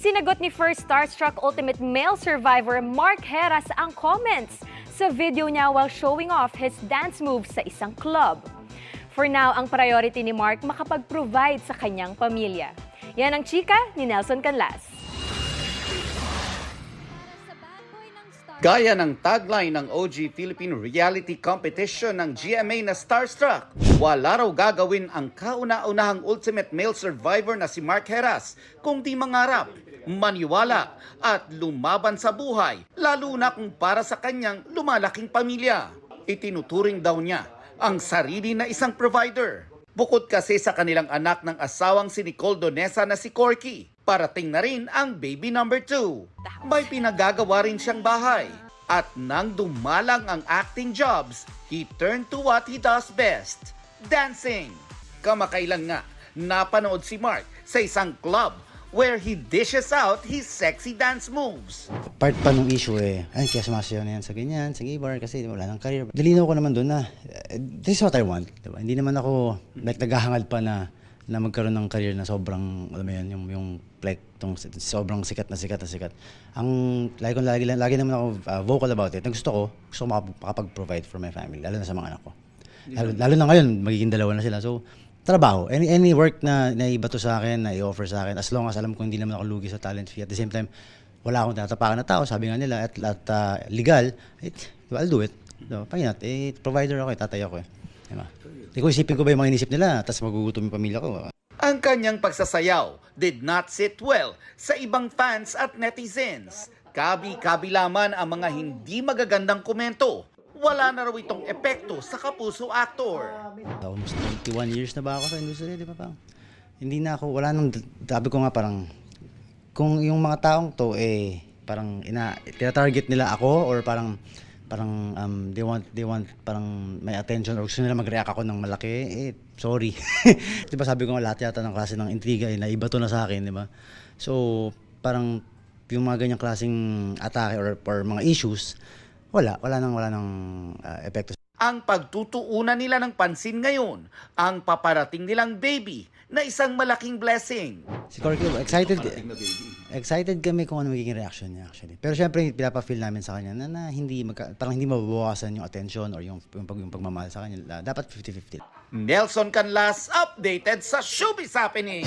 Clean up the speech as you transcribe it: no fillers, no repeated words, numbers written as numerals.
Sinagot ni first starstruck ultimate male survivor Mark Heras ang comments sa video niya while showing off his dance moves sa isang club. For now, ang priority ni Mark makapag-provide sa kanyang pamilya. Yan ang chika ni Nelson Canlas. Gaya ng tagline ng OG Philippine Reality Competition ng GMA na Starstruck, wala raw gagawin ang kauna-unahang ultimate male survivor na si Mark Heras kung di mangarap, maniwala at lumaban sa buhay, lalo na kung para sa kanyang lumalaking pamilya. Itinuturing daw niya ang sarili na isang provider. Bukod kasi sa kanilang anak ng asawang si Nicole Donesa na si Corky, parating na rin ang baby number 2. May pinagagawa rin siyang bahay. At nang dumalang ang acting jobs, he turned to what he does best, dancing. Kamakailan nga, napanood si Mark sa isang club where he dishes out his sexy dance moves. Part pa nung issue ay kaya sumasayaw na yan sa ganyan, sa gay bar kasi wala nang career. Dilinaw ko naman doon na this is what I want. Diba? Hindi naman ako like naghahangad pa na magkaroon ng career na sobrang, alam mo yan, yung like, sobrang sikat na sikat. Ang lagi naman ako vocal about it. Ang gusto ko makapag-provide for my family, lalo na sa mga anak ko. Lalo na ngayon, magiging dalawa na sila. So, trabaho. Any work na naibato sa akin, na i-offer sa akin, as long as alam ko hindi naman ako lugi sa talent fee. At the same time, wala akong tatapakan na tao. Sabi nga nila, at legal, I'll do it. So, pahinat, provider ako, tatay ako. Diba? Hindi ko isipin ko ba yung mga inisip nila, tapos magugutom yung pamilya ko. Ang kanyang pagsasayaw did not sit well sa ibang fans at netizens. Kabi-kabila man ang mga hindi magagandang komento. Wala na raw itong epekto sa kapuso actor. Almost 21 years na ba ako sa industry, di ba pa? Hindi na ako, wala nang, sabi ko nga parang, kung yung mga taong to, parang tina-target nila ako or parang they want parang may attention or gusto nila mag-react ako ng malaki, sorry. Di ba sabi ko nga lahat yata ng klase ng intriga na iba to na sa akin, di ba? So, parang yung mga ganyang klaseng atake or mga issues, wala nang epekto. Ang pagtutuunan nila ng pansin ngayon, ang paparating nilang baby na isang malaking blessing. Si Corky, excited kami kung ano magiging reaction niya actually. Pero syempre, pinapa-feel namin sa kanya na parang hindi mababawasan yung attention or yung pagmamahal sa kanya. Dapat 50-50. Nelson Canlas, updated sa Showbiz Happening.